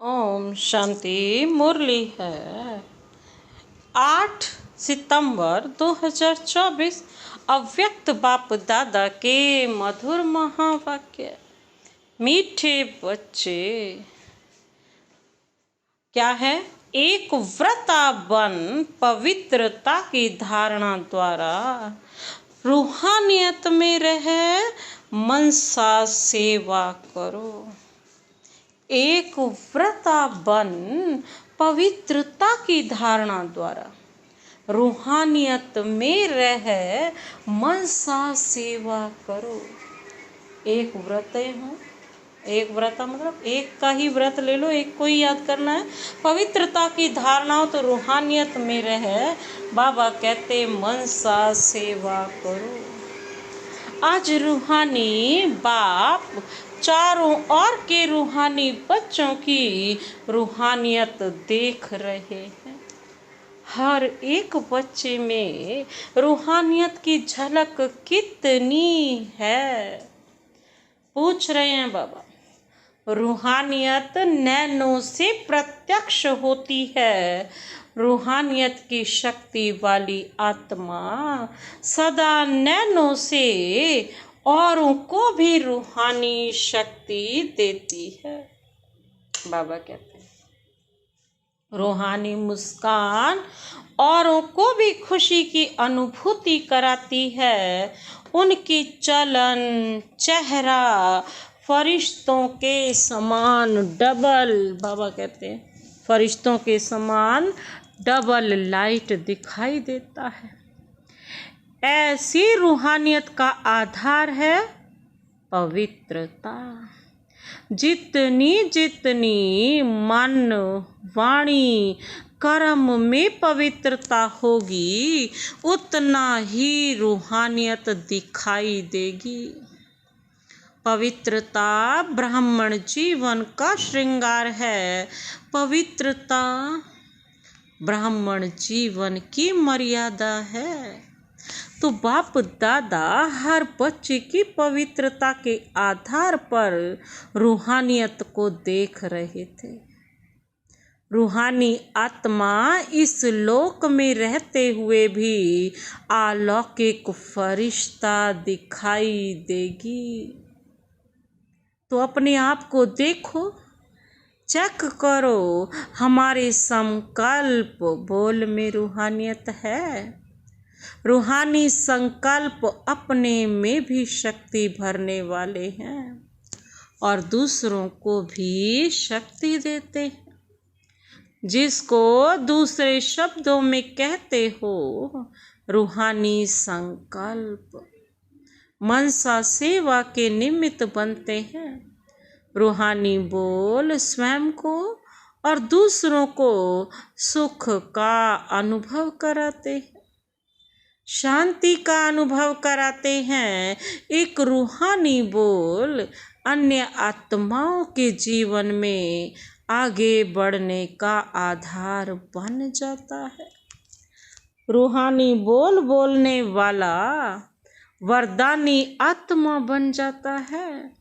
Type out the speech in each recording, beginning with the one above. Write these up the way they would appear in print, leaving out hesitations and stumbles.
ओम शांति। मुरली है 8 सितंबर 2024। अव्यक्त बाप दादा के मधुर महावाक्य। मीठे बच्चे, क्या है? एक व्रता बन पवित्रता की धारणा द्वारा रूहानियत में रहे, मनसा सेवा करो। एक व्रता बन पवित्रता की धारणा द्वारा रूहानियत में रह मनसा सेवा करो। एक व्रत हूँ, एक व्रत मतलब एक का ही व्रत ले लो, एक को ही याद करना है। पवित्रता की धारणा हो तो रूहानियत में रह, बाबा कहते मनसा सेवा करो। आज रूहानी बाप चारों ओर के रूहानी बच्चों की रूहानियत देख रहे हैं। हर एक बच्चे में रूहानियत की झलक कितनी है, पूछ रहे हैं बाबा। रूहानियत नैनों से प्रत्यक्ष होती है। रूहानियत की शक्ति वाली आत्मा सदा नैनों से औरों को भी रूहानी शक्ति देती है। बाबा कहते हैं रूहानी मुस्कान औरों को भी खुशी की अनुभूति कराती है। उनकी चलन चेहरा फरिश्तों के समान डबल, बाबा कहते हैं फरिश्तों के समान डबल लाइट दिखाई देता है। ऐसी रूहानियत का आधार है पवित्रता। जितनी जितनी मन वाणी कर्म में पवित्रता होगी, उतना ही रूहानियत दिखाई देगी। पवित्रता ब्राह्मण जीवन का श्रृंगार है। पवित्रता ब्राह्मण जीवन की मर्यादा है। तो बाप दादा हर बच्चे की पवित्रता के आधार पर रूहानियत को देख रहे थे। रूहानी आत्मा इस लोक में रहते हुए भी अलौकिक फरिश्ता दिखाई देगी। तो अपने आप को देखो, चेक करो, हमारे संकल्प बोल में रूहानियत है। रूहानी संकल्प अपने में भी शक्ति भरने वाले हैं और दूसरों को भी शक्ति देते हैं। जिसको दूसरे शब्दों में कहते हो रूहानी संकल्प, मनसा सेवा के निमित्त बनते हैं। रूहानी बोल स्वयं को और दूसरों को सुख का अनुभव कराते हैं, शांति का अनुभव कराते हैं। एक रूहानी बोल अन्य आत्माओं के जीवन में आगे बढ़ने का आधार बन जाता है। रूहानी बोल बोलने वाला वरदानी आत्मा बन जाता है।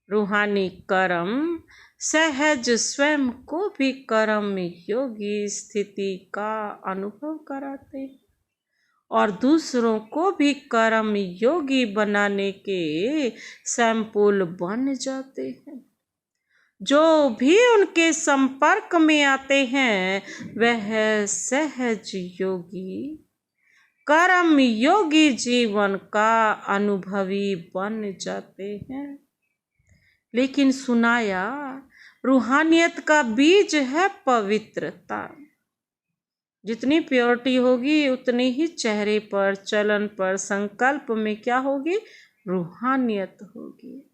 रूहानी कर्म सहज स्वयं को भी कर्म योगी स्थिति का अनुभव कराते हैं और दूसरों को भी कर्म योगी बनाने के सैंपल बन जाते हैं। जो भी उनके संपर्क में आते हैं वह सहज योगी कर्म योगी जीवन का अनुभवी बन जाते हैं। लेकिन सुनाया रूहानियत का बीज है पवित्रता। जितनी प्योरिटी होगी उतनी ही चेहरे पर, चलन पर, संकल्प में क्या होगी? रूहानियत होगी।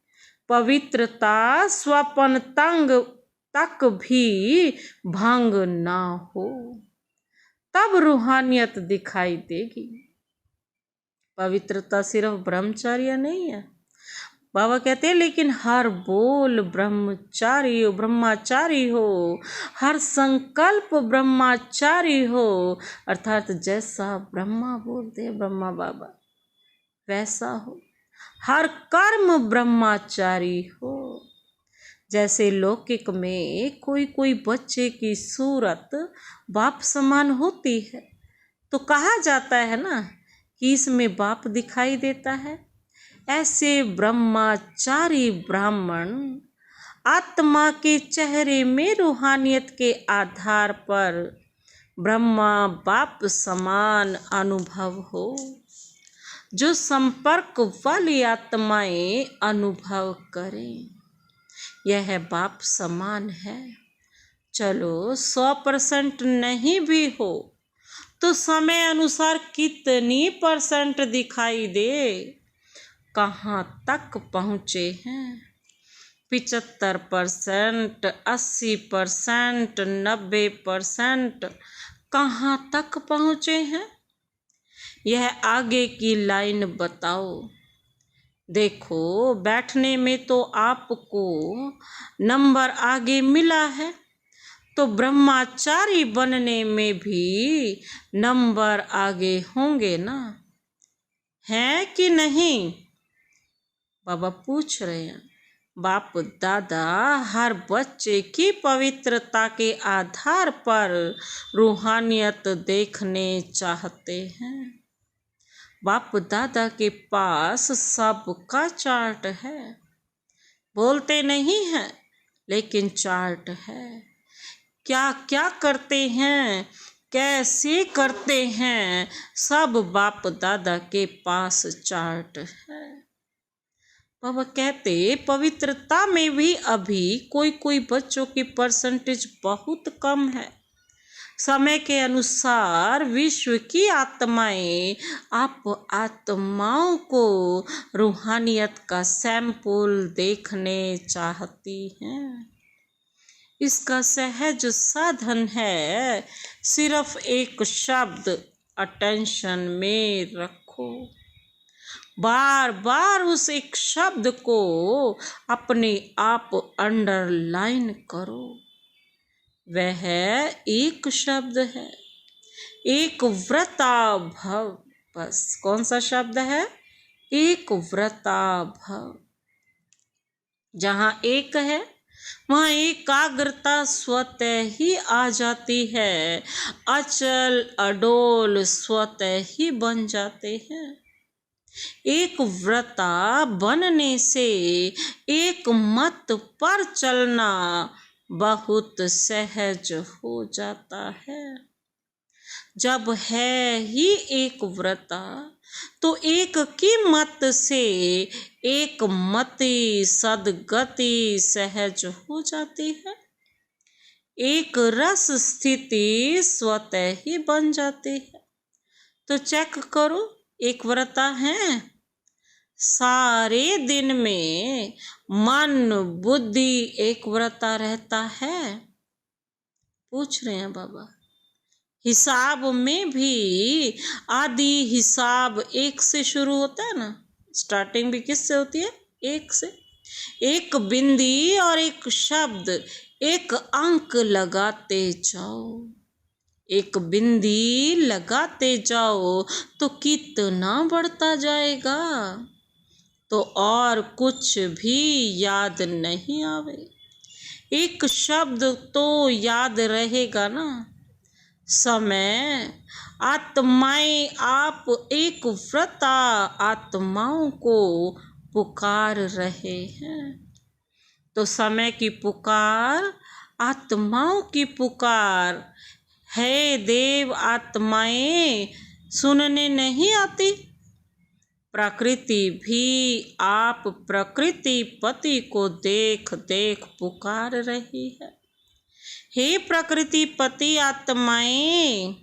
पवित्रता स्वपन तंग तक भी भंग ना हो, तब रूहानियत दिखाई देगी। पवित्रता सिर्फ ब्रह्मचर्य नहीं है, बाबा कहते हैं, लेकिन हर बोल ब्रह्मचारी हो, हर संकल्प ब्रह्मचारी हो। अर्थात जैसा ब्रह्मा बोलते हैं ब्रह्मा बाबा वैसा हो। हर कर्म ब्रह्मचारी हो। जैसे लौकिक में कोई कोई बच्चे की सूरत बाप समान होती है तो कहा जाता है ना कि इसमें बाप दिखाई देता है। ऐसे ब्रह्मचारी ब्राह्मण आत्मा के चेहरे में रूहानियत के आधार पर ब्रह्मा बाप समान अनुभव हो। जो संपर्क वाली आत्माएं अनुभव करें, यह बाप समान है। चलो 100% नहीं भी हो तो समय अनुसार कितनी % दिखाई दे। कहाँ तक पहुँचे हैं? 75%, 80%, 90% कहाँ तक पहुँचे हैं? यह आगे की लाइन बताओ। देखो, बैठने में तो आपको नंबर आगे मिला है, तो ब्रह्मचारी बनने में भी नंबर आगे होंगे ना, हैं कि नहीं? बाबा पूछ रहे हैं। बाप दादा हर बच्चे की पवित्रता के आधार पर रूहानियत देखने चाहते हैं। बाप दादा के पास सबका चार्ट है। बोलते नहीं हैं, लेकिन चार्ट है। क्या क्या करते हैं, कैसे करते हैं, सब बाप दादा के पास चार्ट है। बाबा कहते पवित्रता में भी अभी कोई कोई बच्चों की % बहुत कम है। समय के अनुसार विश्व की आत्माएं आप आत्माओं को रूहानियत का सैंपल देखने चाहती हैं। इसका सहज साधन है, सिर्फ एक शब्द अटेंशन में रखो। बार बार उस एक शब्द को अपने आप अंडरलाइन करो। वह एक शब्द है, एक व्रता भव। बस कौन सा शब्द है? एक व्रता भव। जहाँ एक है वहाँ एकाग्रता स्वतः ही आ जाती है। अचल अडोल स्वतः ही बन जाते हैं। एक व्रता बनने से एक मत पर चलना बहुत सहज हो जाता है। जब है ही एक व्रता तो एक की मत से एक मति सदगति सहज हो जाती है। एक रस स्थिति स्वतः ही बन जाती है। तो चेक करो, एक व्रता है। सारे दिन में मन बुद्धि एक व्रता रहता है। पूछ रहे हैं बाबा। हिसाब में भी आदि हिसाब एक से शुरू होता है ना, स्टार्टिंग भी किससे होती है? एक से। एक बिंदी और एक शब्द, एक अंक लगाते जाओ। एक बिंदी लगाते जाओ तो कितना बढ़ता जाएगा। तो और कुछ भी याद नहीं आवे। एक शब्द तो याद रहेगा ना। समय आत्माएं आप एक व्रता आत्माओं को पुकार रहे हैं। तो समय की पुकार, आत्माओं की पुकार है। देव आत्माएं सुनने नहीं आती। प्रकृति भी आप प्रकृति पति को देख देख पुकार रही है। हे प्रकृति पति आत्माएं,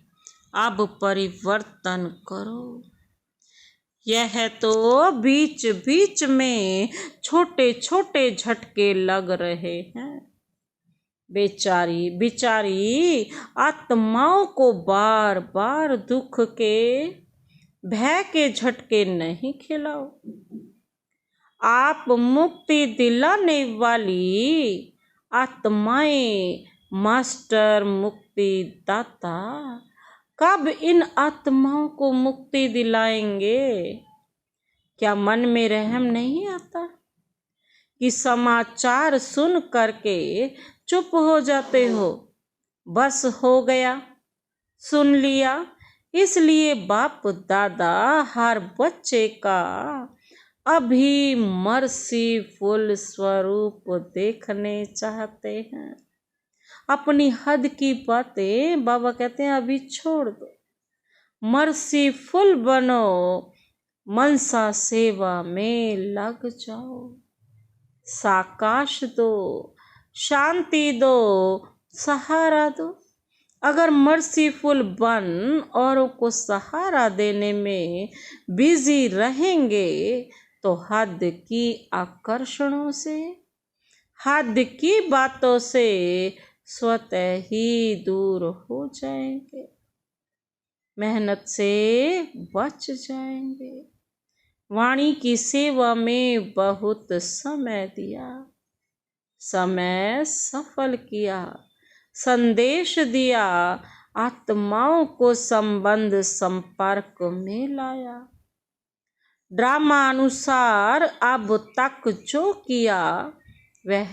अब परिवर्तन करो। यह तो बीच बीच में छोटे छोटे झटके लग रहे हैं। बेचारी आत्माओं को बार बार दुख के भय के झटके नहीं खिलाओ। आप मुक्ति दिलाने वाली आत्माएं, मास्टर मुक्ति दाता कब इन आत्माओं को मुक्ति दिलाएंगे? क्या मन में रहम नहीं आता? कि समाचार सुन करके चुप हो जाते हो? बस हो गया, सुन लिया। इसलिए बाप दादा हर बच्चे का अभी मर्सीफुल स्वरूप देखने चाहते हैं। अपनी हद की बातें बाबा कहते हैं अभी छोड़ दो, मर्सीफुल बनो, मनसा सेवा में लग जाओ। साकाश दो, शांति दो, सहारा दो। अगर मर्सीफुल बन औरों को सहारा देने में बिजी रहेंगे तो हद की आकर्षणों से, हद की बातों से स्वतः ही दूर हो जाएंगे, मेहनत से बच जाएंगे। वाणी की सेवा में बहुत समय दिया, समय सफल किया, संदेश दिया, आत्माओं को संबंध संपर्क में लाया। ड्रामा अनुसार अब तक जो किया वह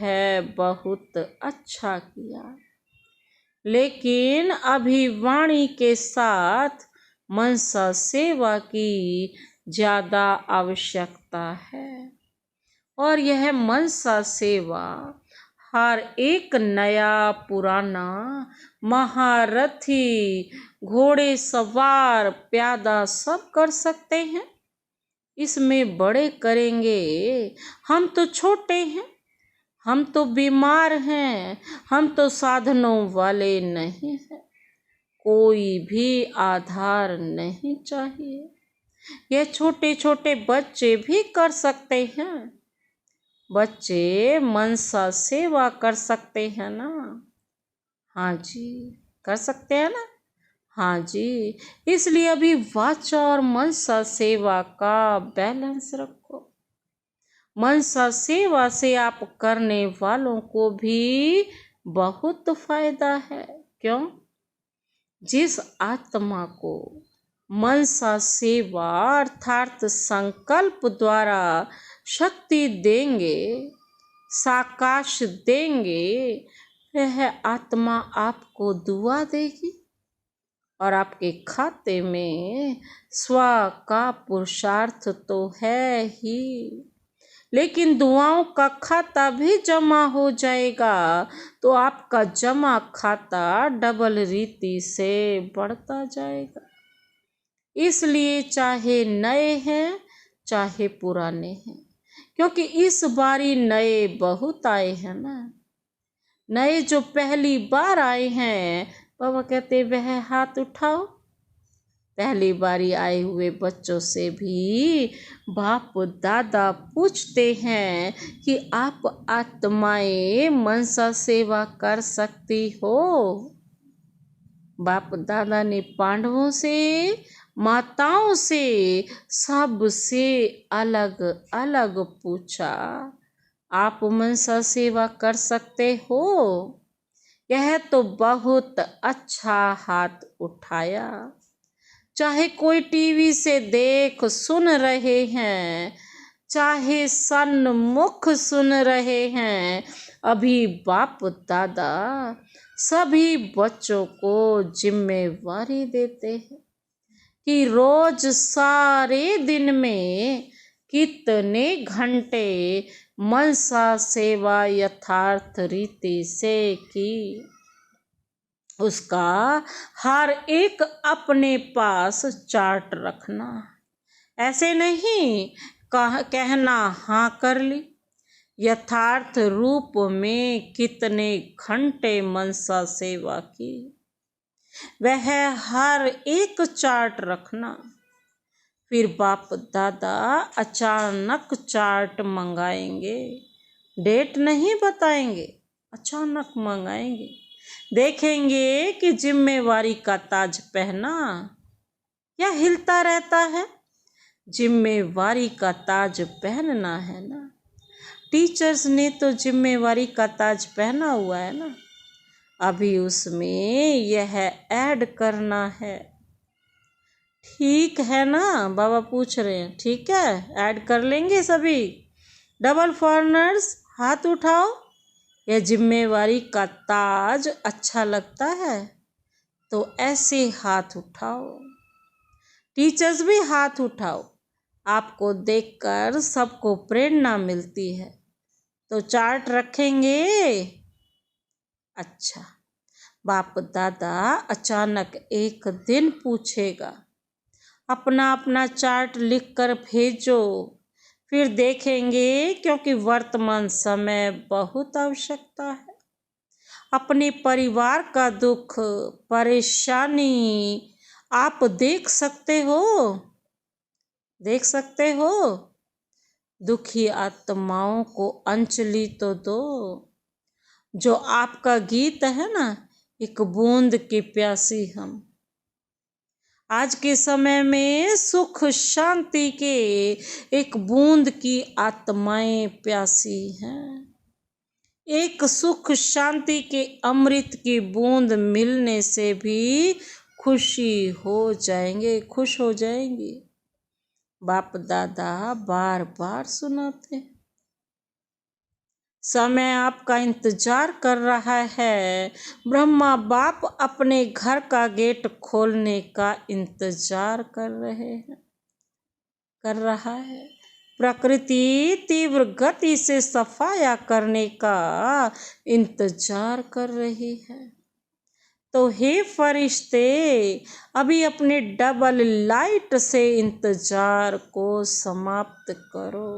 बहुत अच्छा किया, लेकिन अभी वाणी के साथ मनसा सेवा की ज्यादा आवश्यकता है। और यह मनसा सेवा हर एक नया पुराना महारथी, घोड़े सवार, प्यादा सब कर सकते हैं। इसमें बड़े करेंगे, हम तो छोटे हैं, हम तो बीमार हैं, हम तो साधनों वाले नहीं हैं, कोई भी आधार नहीं चाहिए। यह छोटे छोटे बच्चे भी कर सकते हैं। बच्चे मनसा सेवा कर सकते हैं ना? हाँ जी, कर सकते हैं ना? हाँ जी। इसलिए अभी वाचा और मनसा सेवा का बैलेंस रखो। मनसा सेवा से आप करने वालों को भी बहुत फायदा है। क्यों? जिस आत्मा को मनसा सेवा अर्थात संकल्प द्वारा शक्ति देंगे, साकाश देंगे, वह आत्मा आपको दुआ देगी और आपके खाते में स्व का पुरुषार्थ तो है ही, लेकिन दुआओं का खाता भी जमा हो जाएगा, तो आपका जमा खाता डबल रीति से बढ़ता जाएगा। इसलिए चाहे नए हैं चाहे पुराने हैं, क्योंकि इस बारी नए बहुत आए हैं ना। नए जो पहली बार आए हैं, बाबा कहते वह हाथ उठाओ। पहली बारी आए हुए बच्चों से भी बाप दादा पूछते हैं कि आप आत्माएं मनसा सेवा कर सकती हो? बाप दादा ने पांडवों से, माताओं से, सबसे अलग अलग पूछा, आप मनसा सेवा कर सकते हो? यह तो बहुत अच्छा हाथ उठाया। चाहे कोई टीवी से देख सुन रहे हैं, चाहे सन्मुख सुन रहे हैं, अभी बाप दादा सभी बच्चों को जिम्मेवारी देते हैं कि रोज सारे दिन में कितने घंटे मनसा सेवा यथार्थ रीति से की। उसका हर एक अपने पास चार्ट रखना। ऐसे नहीं कहना हाँ कर ली। यथार्थ रूप में कितने घंटे मनसा सेवा की, वह हर एक चार्ट रखना। फिर बाप दादा अचानक चार्ट मंगाएंगे, डेट नहीं बताएंगे, अचानक मंगाएंगे। देखेंगे कि जिम्मेवारी का ताज पहना या हिलता रहता है। जिम्मेवारी का ताज पहनना है ना। टीचर्स ने तो जिम्मेवारी का ताज पहना हुआ है ना, अभी उसमें यह ऐड करना है। ठीक है ना? बाबा पूछ रहे हैं, ठीक है, ऐड कर लेंगे सभी? डबल फॉरेनर्स हाथ उठाओ। यह जिम्मेवारी का ताज अच्छा लगता है तो ऐसे हाथ उठाओ। टीचर्स भी हाथ उठाओ। आपको देखकर सबको प्रेरणा मिलती है। तो चार्ट रखेंगे। अच्छा, बाप दादा अचानक एक दिन पूछेगा, अपना अपना चार्ट लिखकर भेजो, फिर देखेंगे, क्योंकि वर्तमान समय बहुत आवश्यकता है। अपने परिवार का दुख परेशानी आप देख सकते हो, देख सकते हो। दुखी आत्माओं को अंजलि तो दो। जो आपका गीत है ना, एक बूंद की प्यासी हम। आज के समय में सुख शांति के एक बूंद की आत्माएं प्यासी हैं। एक सुख शांति के अमृत की बूंद मिलने से भी खुशी हो जाएंगे, खुश हो जाएंगे। बाप दादा बार बार सुनाते हैं। समय आपका इंतजार कर रहा है। ब्रह्मा बाप अपने घर का गेट खोलने का इंतजार कर रहा है। प्रकृति तीव्र गति से सफाया करने का इंतजार कर रही है। तो हे फरिश्ते, अभी अपने डबल लाइट से इंतजार को समाप्त करो।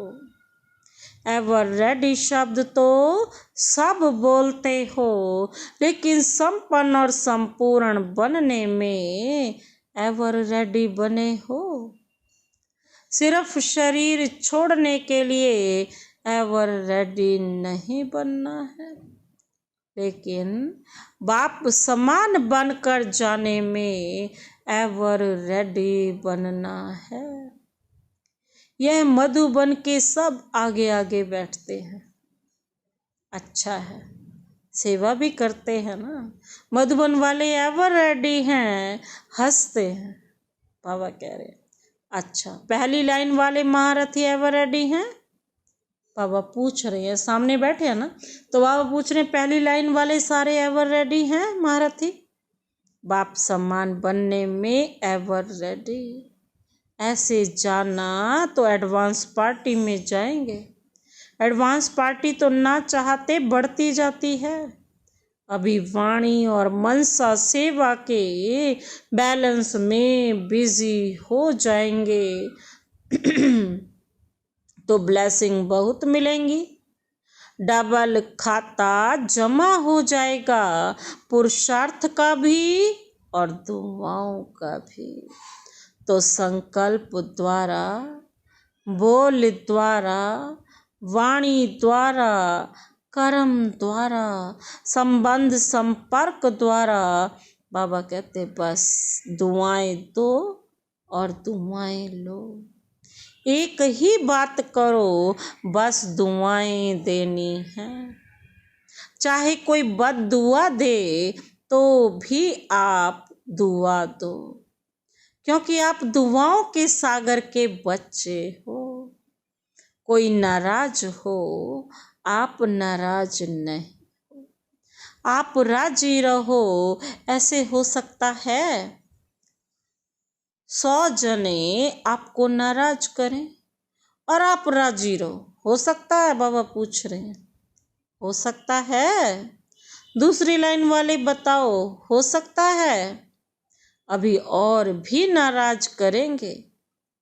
एवर रेडी शब्द तो सब बोलते हो, लेकिन संपन्न और संपूर्ण बनने में एवर रेडी बने हो। सिर्फ शरीर छोड़ने के लिए एवर रेडी नहीं बनना है, लेकिन बाप समान बनकर जाने में एवर रेडी बनना है। यह मधुबन के सब आगे आगे बैठते हैं। अच्छा है, सेवा भी करते हैं ना। मधुबन वाले एवर रेडी हैं, हंसते हैं। बाबा कह रहे हैं, अच्छा, पहली लाइन वाले महारथी एवर रेडी हैं। बाबा पूछ रहे हैं, सामने बैठे हैं ना, तो बाबा पूछ रहे हैं, पहली लाइन वाले सारे एवर रेडी हैं महारथी? बाप सम्मान बनने में एवर रेडी। ऐसे जाना तो एडवांस पार्टी में जाएंगे। एडवांस पार्टी तो ना चाहते बढ़ती जाती है। अभी वाणी और मनसा सेवा के बैलेंस में बिजी हो जाएंगे तो ब्लेसिंग बहुत मिलेंगी। डबल खाता जमा हो जाएगा, पुरुषार्थ का भी और दुआओं का भी। तो संकल्प द्वारा, बोल द्वारा, वाणी द्वारा, कर्म द्वारा, संबंध संपर्क द्वारा बाबा कहते बस दुआएं दो और दुआएं लो। एक ही बात करो, बस दुआएं देनी है। चाहे कोई बद दुआ दे तो भी आप दुआ दो, क्योंकि आप दुआओं के सागर के बच्चे हो। कोई नाराज हो, आप नाराज नहीं हो, आप राजी रहो। ऐसे हो सकता है 100 जने आपको नाराज करें और आप राजी रहो। हो सकता है? बाबा पूछ रहे हैं, हो सकता है? दूसरी लाइन वाले बताओ, हो सकता है? अभी और भी नाराज करेंगे,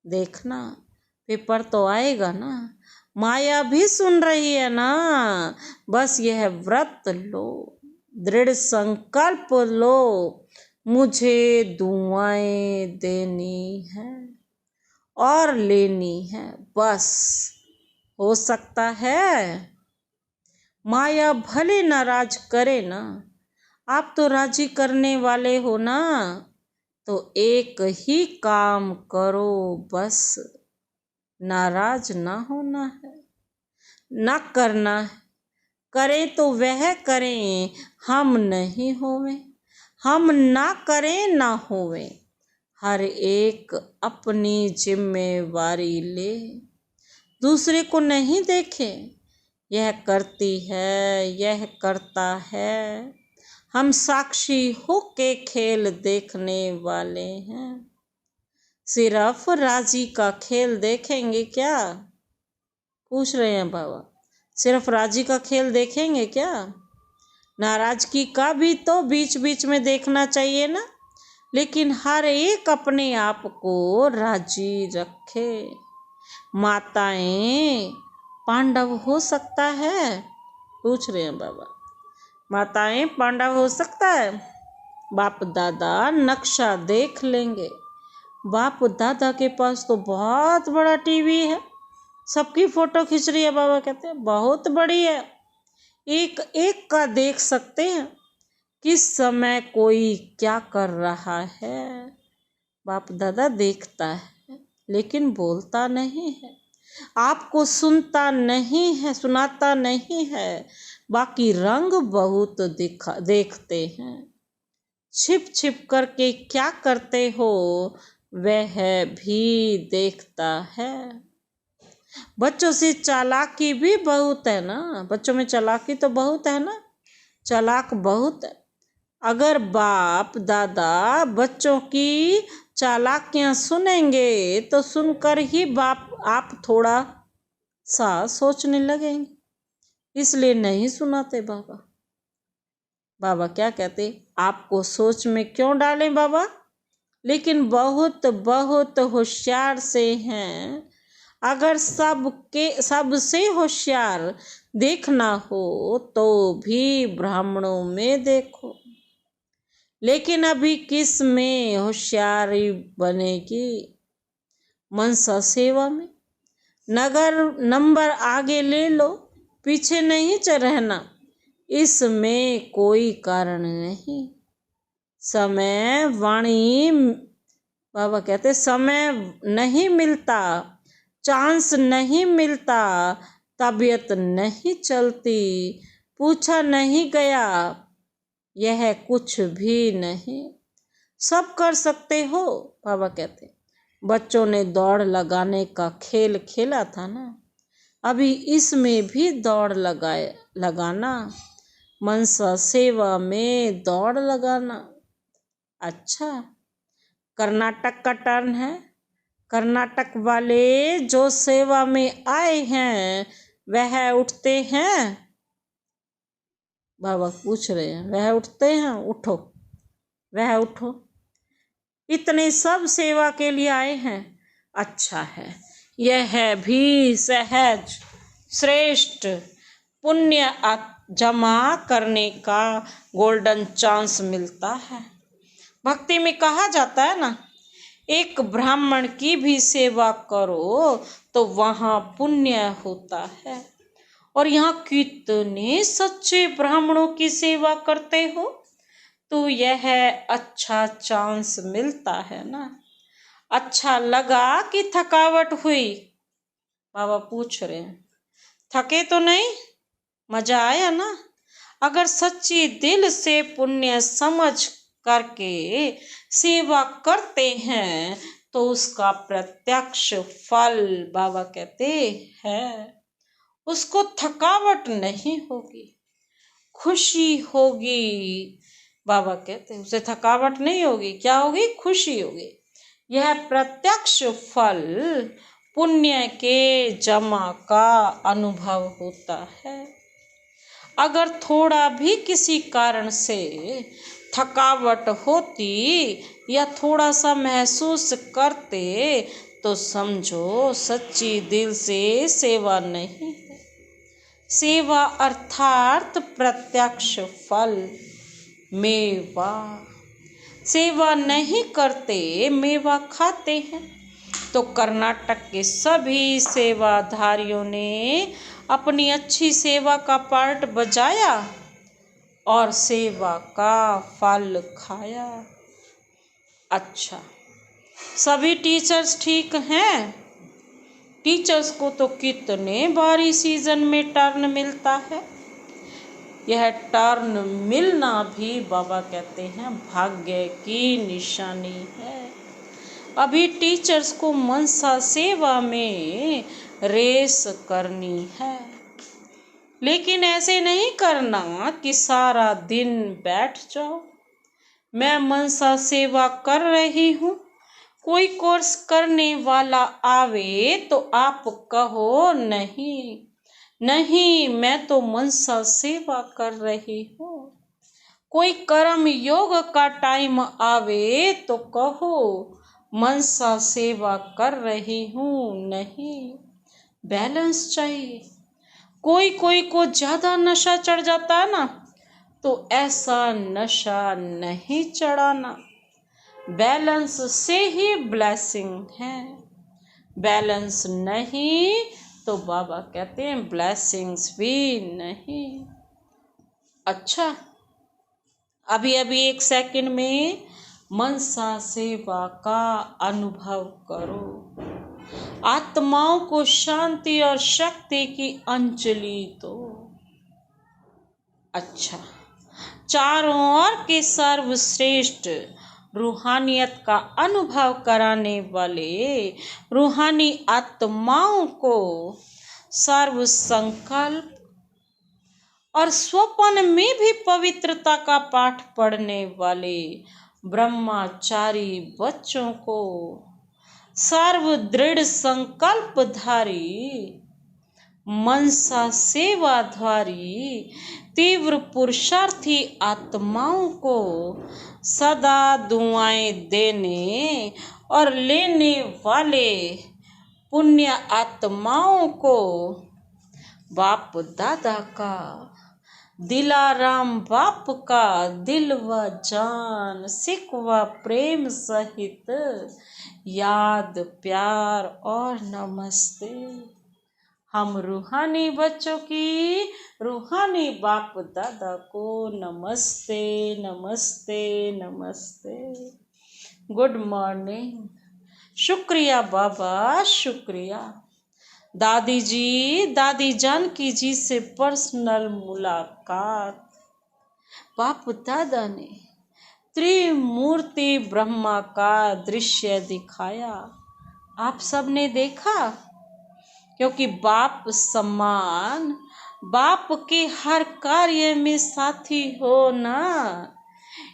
देखना पेपर तो आएगा ना। माया भी सुन रही है ना। बस यह व्रत लो, दृढ़ संकल्प लो, मुझे दुआएं देनी है और लेनी है। बस हो सकता है? माया भले नाराज करे ना, आप तो राजी करने वाले हो ना। तो एक ही काम करो, बस नाराज ना होना है, ना करना है। करें तो वह करें, हम नहीं होवे। हम ना करें ना होवे। हर एक अपनी जिम्मेवारी ले। दूसरे को नहीं देखे। यह करती है, यह करता है, हम साक्षी होके खेल देखने वाले हैं। सिर्फ राजी का खेल देखेंगे क्या? पूछ रहे हैं बाबा। सिर्फ राजी का खेल देखेंगे क्या? नाराजगी का भी तो बीच बीच में देखना चाहिए ना। लेकिन हर एक अपने आप को राजी रखे। माताएं पांडव हो सकता है? पूछ रहे हैं बाबा। माताएं पांडव हो सकता है? बाप दादा नक्शा देख लेंगे। बाप दादा के पास तो बहुत बड़ा टीवी है, सबकी फोटो खींच रही है। बाबा कहते हैं बहुत बड़ी है, एक एक का देख सकते हैं किस समय कोई क्या कर रहा है। बाप दादा देखता है लेकिन बोलता नहीं है, आपको सुनता नहीं है, सुनाता नहीं है। बाकी रंग बहुत देखते हैं। छिप छिप करके क्या करते हो वह भी देखता है। बच्चों से चालाकी भी बहुत है ना, बच्चों में चालाकी तो बहुत है ना, चालाक बहुत है। अगर बाप दादा बच्चों की चालाकियां सुनेंगे तो सुनकर ही आप थोड़ा सा सोचने लगेंगे, इसलिए नहीं सुनाते बाबा। बाबा क्या कहते, आपको सोच में क्यों डालें बाबा, लेकिन बहुत बहुत होशियार से हैं। अगर सबसे होशियार देखना हो तो भी ब्राह्मणों में देखो। लेकिन अभी किस में होशियारी बनेगी? मनसा सेवा में। नंबर आगे ले लो, पीछे नहीं रहना, इसमें कोई कारण नहीं। समय वाणी बाबा कहते समय नहीं मिलता, चांस नहीं मिलता, तबीयत नहीं चलती, पूछा नहीं गया, यह कुछ भी नहीं। सब कर सकते हो। बाबा कहते बच्चों ने दौड़ लगाने का खेल खेला था ना, अभी इसमें भी दौड़ लगाना, मनसा सेवा में दौड़ लगाना। अच्छा, कर्नाटक का टर्न है। कर्नाटक वाले जो सेवा में आए हैं वह उठते हैं? बाबा पूछ रहे हैं, वह उठते हैं? उठो, वह उठो। इतने सब सेवा के लिए आए हैं। अच्छा है, यह भी सहज श्रेष्ठ पुण्य जमा करने का गोल्डन चांस मिलता है। भक्ति में कहा जाता है ना, एक ब्राह्मण की भी सेवा करो तो वहाँ पुण्य होता है। और यहाँ कितने सच्चे ब्राह्मणों की सेवा करते हो तो यह अच्छा चांस मिलता है ना। अच्छा लगा कि थकावट हुई? बाबा पूछ रहे हैं, थके तो नहीं? मजा आया ना? अगर सच्ची दिल से पुण्य समझ करके सेवा करते हैं तो उसका प्रत्यक्ष फल बाबा कहते हैं, उसको थकावट नहीं होगी, खुशी होगी। बाबा कहते हैं उसे थकावट नहीं होगी, क्या होगी? खुशी होगी। यह प्रत्यक्ष फल पुण्य के जमा का अनुभव होता है। अगर थोड़ा भी किसी कारण से थकावट होती या थोड़ा सा महसूस करते तो समझो सच्ची दिल से सेवा नहीं है। सेवा अर्थात प्रत्यक्ष फल, मेवा। सेवा नहीं करते, मेवा खाते हैं। तो कर्नाटक के सभी सेवाधारियों ने अपनी अच्छी सेवा का पार्ट बजाया और सेवा का फल खाया। अच्छा, सभी टीचर्स ठीक हैं? टीचर्स को तो कितने बारी सीजन में टर्न मिलता है। यह टर्न मिलना भी बाबा कहते हैं भाग्य की निशानी है। अभी टीचर्स को मनसा सेवा में रेस करनी है। लेकिन ऐसे नहीं करना कि सारा दिन बैठ जाओ। मैं मनसा सेवा कर रही हूँ, कोई कोर्स करने वाला आवे तो आप कहो नहीं, नहीं मैं तो मनसा सेवा कर रही हूँ। कोई कर्म योग का टाइम आवे तो कहो मनसा सेवा कर रही हूँ नहीं। बैलेंस चाहिए। कोई कोई को ज्यादा नशा चढ़ जाता है ना, तो ऐसा नशा नहीं चढ़ाना। बैलेंस से ही ब्लेसिंग है। बैलेंस नहीं तो बाबा कहते हैं ब्लेसिंग्स भी नहीं। अच्छा, अभी अभी 1 सेकंड में मनसा सेवा का अनुभव करो। आत्माओं को शांति और शक्ति की अंजलि दो। अच्छा, चारों ओर के सर्वश्रेष्ठ रूहानियत का अनुभव कराने वाले रूहानी आत्माओं को सर्व संकल्प और स्वप्न में भी पवित्रता का पाठ पढ़ने वाले ब्रह्मचारी बच्चों को सर्व दृढ़ संकल्पधारी मनसा सेवाधारी तीव्र पुरुषार्थी आत्माओं को सदा दुआएं देने और लेने वाले पुण्य आत्माओं को बाप दादा का, दिलाराम बाप का दिल व जान सिक व प्रेम सहित याद, प्यार और नमस्ते। हम रूहानी बच्चों की रूहानी बाप दादा को नमस्ते नमस्ते नमस्ते। Good morning. शुक्रिया बाबा, शुक्रिया। दादी जी, दादी जानकी जी से पर्सनल मुलाकात। बाप दादा ने त्रिमूर्ति ब्रह्मा का दृश्य दिखाया। आप सबने देखा, क्योंकि बाप सम्मान, बाप के हर कार्य में साथी हो ना,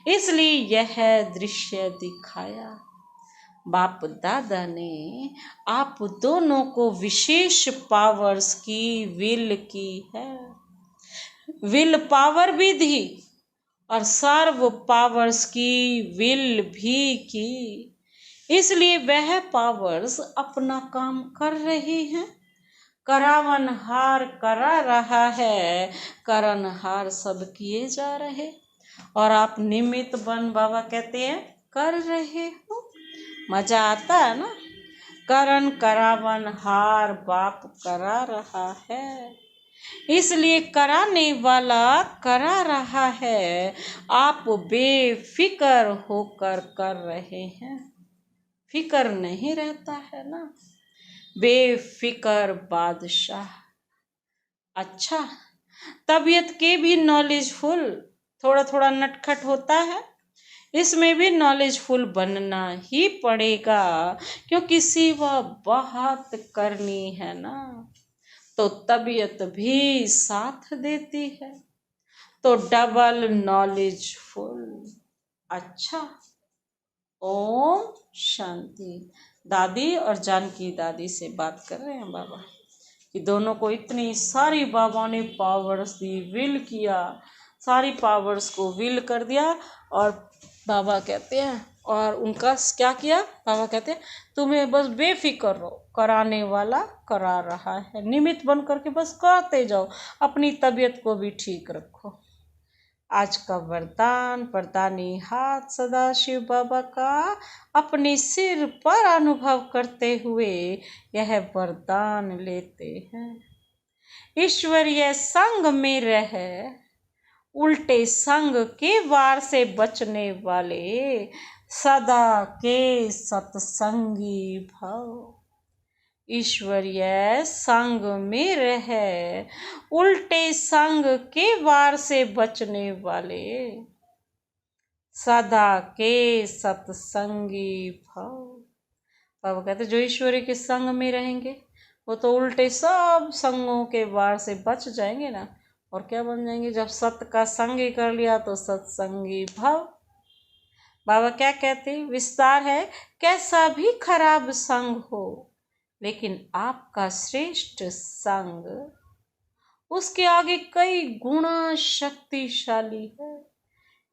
इसलिए यह दृश्य दिखाया। बाप दादा ने आप दोनों को विशेष पावर्स की विल की है, विल पावर भी दी और सर्व पावर्स की विल भी की। इसलिए वह पावर्स अपना काम कर रही हैं। करावनहार करा रहा है, करनहार सब किए जा रहे, और आप निमित्त बन बाबा कहते हैं कर रहे हो। मजा आता है ना। करन करावन हार बाप करा रहा है, इसलिए कराने वाला करा रहा है। आप बेफिक्र होकर कर रहे हैं। फिक्र नहीं रहता है ना, बेफिक्र बादशाह। अच्छा, तबीयत के भी नॉलेजफुल थोड़ा थोड़ा नटखट होता है, इसमें भी नॉलेजफुल बनना ही पड़ेगा, क्योंकि सेवा बहुत करनी है ना, तो तबीयत भी साथ देती है, तो डबल नॉलेजफुल। अच्छा, ओम शांति। दादी और जानकी दादी से बात कर रहे हैं बाबा कि दोनों को इतनी सारी बाबा ने पावर्स दी, विल किया, सारी पावर्स को विल कर दिया। और बाबा कहते हैं, और उनका क्या किया, बाबा कहते हैं तुम्हें बस बेफिक्र रहो, कराने वाला करा रहा है, निमित्त बन करके बस करते जाओ, अपनी तबीयत को भी ठीक रखो। आज का वरदान, वरदानी हाथ सदाशिव बाबा का अपने सिर पर अनुभव करते हुए यह वरदान लेते हैं। ईश्वरीय संग में रह उल्टे संग के वार से बचने वाले सदा के सत्संगी भव। ईश्वरीय संग में रह उल्टे संग के वार से बचने वाले सदा के सत्संगी भव। बाबा कहते जो ईश्वरी के संग में रहेंगे वो तो उल्टे सब संगों के वार से बच जाएंगे ना, और क्या बन जाएंगे। जब सत का संग ही कर लिया तो सत्संगी भव। बाबा क्या कहते हैं, विस्तार है, कैसा भी खराब संग हो लेकिन आपका श्रेष्ठ संग उसके आगे कई गुना शक्तिशाली है।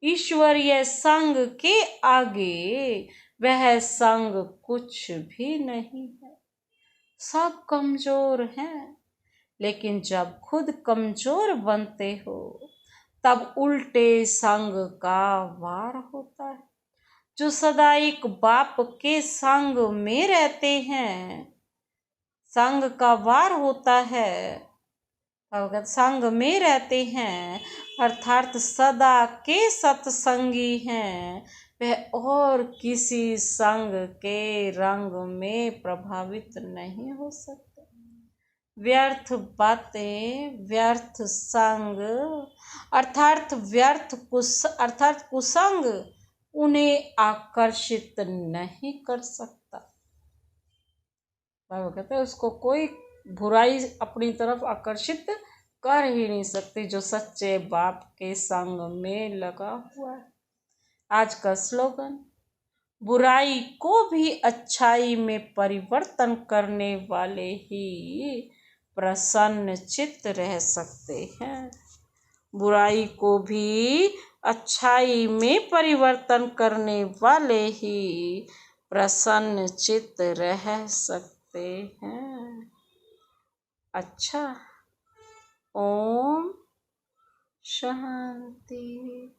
ईश्वरीय संग के आगे वह संग कुछ भी नहीं है। सब कमजोर हैं, लेकिन जब खुद कमजोर बनते हो तब उल्टे संग का वार होता है। जो सदा एक बाप के संग में रहते हैं, संग का वार होता है, अवगत संग में रहते हैं अर्थात सदा के सत्संगी हैं, वह और किसी संग के रंग में प्रभावित नहीं हो सकते। व्यर्थ बातें, व्यर्थ संग अर्थात कुसंग उन्हें आकर्षित नहीं कर सकता। बाबा कहते हैं उसको कोई बुराई अपनी तरफ आकर्षित कर ही नहीं सकती जो सच्चे बाप के संग में लगा हुआ है। आज का स्लोगन, बुराई को भी अच्छाई में परिवर्तन करने वाले ही प्रसन्न चित्त रह सकते हैं। बुराई को भी अच्छाई में परिवर्तन करने वाले ही प्रसन्न चित्त रह सकते हैं। अच्छा, ओम शांति।